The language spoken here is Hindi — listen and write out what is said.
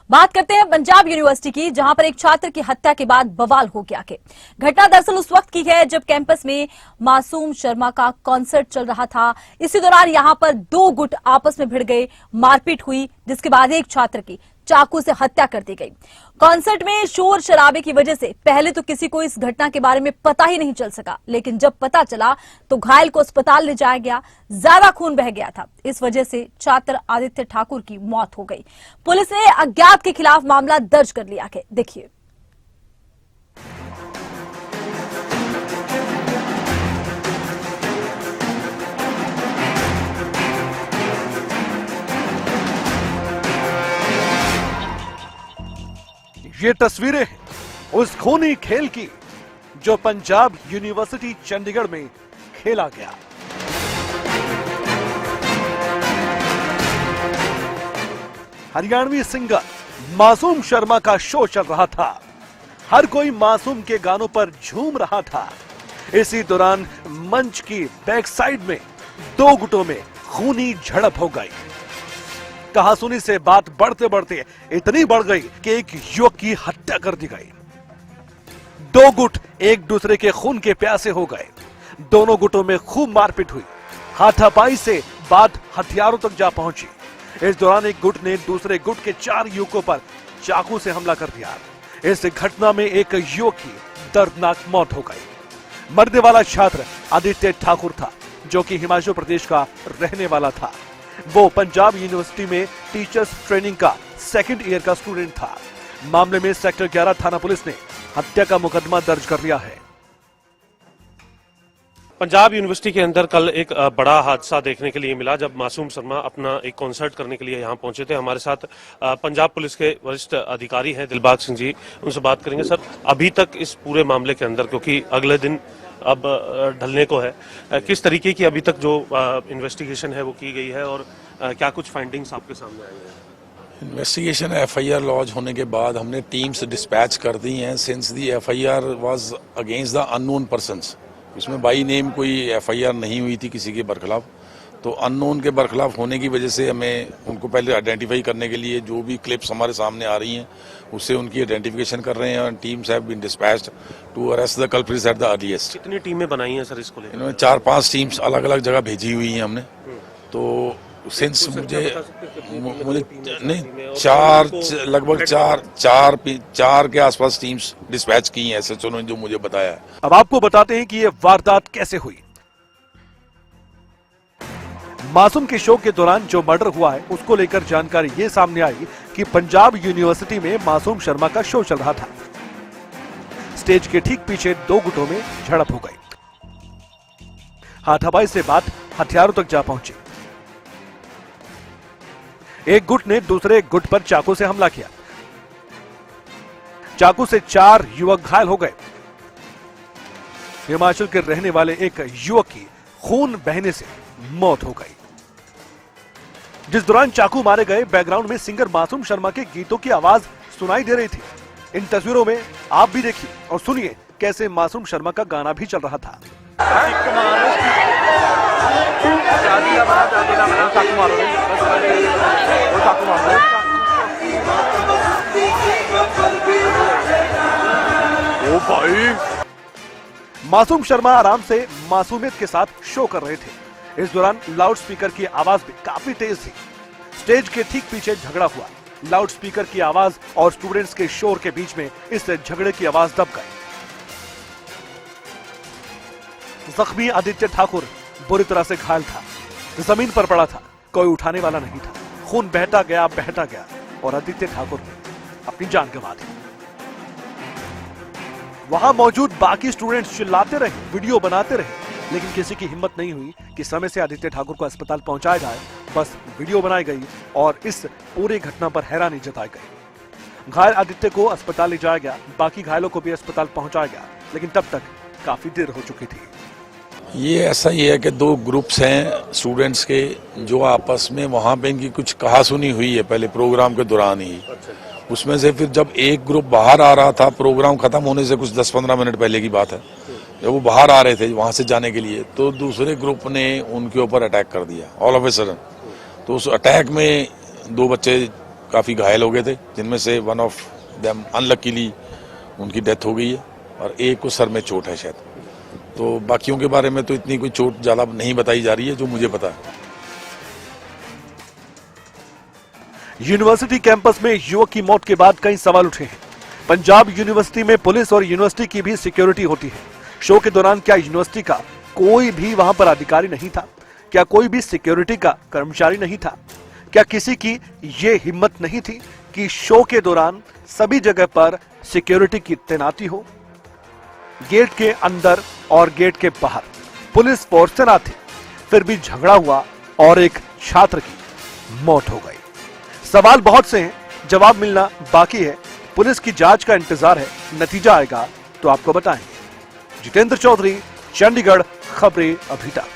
बात करते हैं पंजाब यूनिवर्सिटी की, जहां पर एक छात्र की हत्या के बाद बवाल हो गया है। घटना दरअसल उस वक्त की है जब कैंपस में मासूम शर्मा का कॉन्सर्ट चल रहा था। इसी दौरान यहां पर दो गुट आपस में भिड़ गए, मारपीट हुई, जिसके बाद एक छात्र की चाकू से हत्या कर दी गई। कॉन्सर्ट में शोर शराबे की वजह से पहले तो किसी को इस घटना के बारे में पता ही नहीं चल सका, लेकिन जब पता चला तो घायल को अस्पताल ले जाया गया। ज्यादा खून बह गया था, इस वजह से छात्र आदित्य ठाकुर की मौत हो गई। पुलिस ने अज्ञात के खिलाफ मामला दर्ज कर लिया है। देखिए। ये तस्वीरें हैं उस खूनी खेल की जो पंजाब यूनिवर्सिटी चंडीगढ़ में खेला गया। हरियाणवी सिंगर मासूम शर्मा का शो चल रहा था। हर कोई मासूम के गानों पर झूम रहा था। इसी दौरान मंच की बैक साइड में दो गुटों में खूनी झड़प हो गई। कहासुनी से बात बढ़ते बढ़ते इतनी बढ़ गई कि एक युवक की हत्या कर दी गई। दो गुट एक दूसरे के खून के प्यासे हो गए। दोनों गुटों में खूब मारपीट हुई। हाथापाई से बात हथियारों तक जा पहुंची। इस दौरान एक गुट ने दूसरे गुट के 4 युवकों पर चाकू से हमला कर दिया। इस घटना में एक युवक की दर्दनाक मौत हो गई। मरने वाला छात्र आदित्य ठाकुर था, जो कि हिमाचल प्रदेश का रहने वाला था। वो पंजाब यूनिवर्सिटी में टीचर्स ट्रेनिंग का 2nd ईयर का स्टूडेंट था। मामले में सेक्टर 11 थाना पुलिस ने हत्या का मुकदमा दर्ज कर लिया है। पंजाब यूनिवर्सिटी के अंदर कल एक बड़ा हादसा देखने के लिए मिला जब मासूम शर्मा अपना एक कॉन्सर्ट करने के लिए यहाँ पहुंचे थे। हमारे साथ पंजाब पुलिस के वरिष्ठ अधिकारी हैं दिलबाग सिंह जी, उनसे बात करेंगे। सर, अभी तक इस पूरे मामले के अंदर, क्योंकि अगले दिन अब ढलने को है, किस तरीके की अभी तक जो इन्वेस्टिगेशन है वो की गई है और क्या कुछ फाइंडिंग्स आपके सामने आई हैं? इन्वेस्टिगेशन FIR लॉन्च होने के बाद हमने टीम्स डिस्पैच कर दी हैं। Since the FIR was against the unknown persons, इसमें बाई नेम कोई FIR नहीं हुई थी किसी के बरखिलाफ। तो अननोन के बरखिलाफ होने की वजह से हमें उनको पहले आइडेंटिफाई करने के लिए जो भी क्लिप्स हमारे सामने आ रही हैं उससे उनकी आइडेंटिफिकेशन कर रहे हैं। Teams have been dispatched to arrest the culprits at the earliest. कितनी टीमें बनाई हैं सर इसको लेकर? इन्होंने 4-5 टीम्स अलग अलग जगह भेजी हुई हैं हमने। तो सिंस मुझे नहीं लगभग चार के आसपास टीम्स डिस्पैच की हैं SHO ने जो मुझे बताया है। अब आपको बताते हैं कि ये वारदात कैसे हुई। मासूम के शो के दौरान जो मर्डर हुआ है उसको लेकर जानकारी ये सामने आई कि पंजाब यूनिवर्सिटी में मासूम शर्मा का शो चल रहा था। स्टेज के ठीक पीछे दो गुटों में झड़प हो गई। हाथापाई से बात हथियारों तक जा पहुंची। एक गुट ने दूसरे गुट पर चाकू से हमला किया। चाकू से 4 युवक घायल हो गए। हिमाचल के रहने वाले एक युवक की खून बहने से मौत हो गई। जिस दौरान चाकू मारे गए, बैकग्राउंड में सिंगर मासूम शर्मा के गीतों की आवाज सुनाई दे रही थी। इन तस्वीरों में आप भी देखिए और सुनिए कैसे मासूम शर्मा का गाना भी चल रहा था। ओ भाई, मासूम शर्मा आराम से मासूमियत के साथ शो कर रहे थे। इस दौरान लाउड स्पीकर की आवाज भी काफी तेज थी। स्टेज के ठीक पीछे झगड़ा हुआ। लाउड स्पीकर की आवाज और स्टूडेंट्स के शोर के बीच में इस झगड़े की आवाज दब गई। जख्मी आदित्य ठाकुर बुरी तरह से घायल था, जमीन पर पड़ा था, कोई उठाने वाला नहीं था। खून बहता गया और आदित्य ठाकुर ने अपनी जान गंवा दी। वहां मौजूद बाकी स्टूडेंट्स चिल्लाते रहे, वीडियो बनाते रहे, लेकिन किसी की हिम्मत नहीं हुई कि समय से आदित्य ठाकुर को अस्पताल पहुंचाया जाए। बस वीडियो बनाई गई और इस पूरी घटना पर हैरानी जताई गई। घायल आदित्य को अस्पताल ले जाया गया, बाकी घायलों को भी अस्पताल पहुंचाया गया, लेकिन तब तक काफी देर हो चुकी थी। ये ऐसा ही है कि 2 ग्रुप्स हैं स्टूडेंट्स के, जो आपस में वहाँ पे इनकी कुछ कहासुनी हुई है पहले प्रोग्राम के दौरान ही। उसमें से फिर जब एक ग्रुप बाहर आ रहा था, प्रोग्राम खत्म होने से कुछ 10-15 मिनट पहले की बात है, जब वो बाहर आ रहे थे वहाँ से जाने के लिए, तो दूसरे ग्रुप ने उनके ऊपर अटैक कर दिया ऑल ऑफ ए सडन। तो उस अटैक में 2 बच्चे काफ़ी घायल हो गए थे, जिनमें से वन ऑफ देम अनलकीली उनकी डेथ हो गई है और एक को सर में चोट है शायद। तो बाकियों के बारे में तो इतनी कोई चोट ज़्यादा नहीं बताई जा रही है जो मुझे पता है। यूनिवर्सिटी कैंपस में युवक की मौत के बाद कई सवाल उठे हैं। पंजाब यूनिवर्सिटी में पुलिस और यूनिवर्सिटी की भी सिक्योरिटी होती है। शो के दौरान क्या यूनिवर्सिटी का कोई भी वहां पर अधिकारी नहीं था? क्या कोई भी सिक्योरिटी का कर्मचारी नहीं था? क्या किसी की ये हिम्मत नहीं थी कि शो के दौरान सभी जगह पर सिक्योरिटी की तैनाती हो? गेट के अंदर और गेट के बाहर पुलिस फोर्स तैनात थी, फिर भी झगड़ा हुआ और एक छात्र की मौत हो गई। सवाल बहुत से हैं, जवाब मिलना बाकी है। पुलिस की जांच का इंतजार है, नतीजा आएगा तो आपको बताएंगे। जितेंद्र चौधरी, चंडीगढ़, खबरें अभी तक।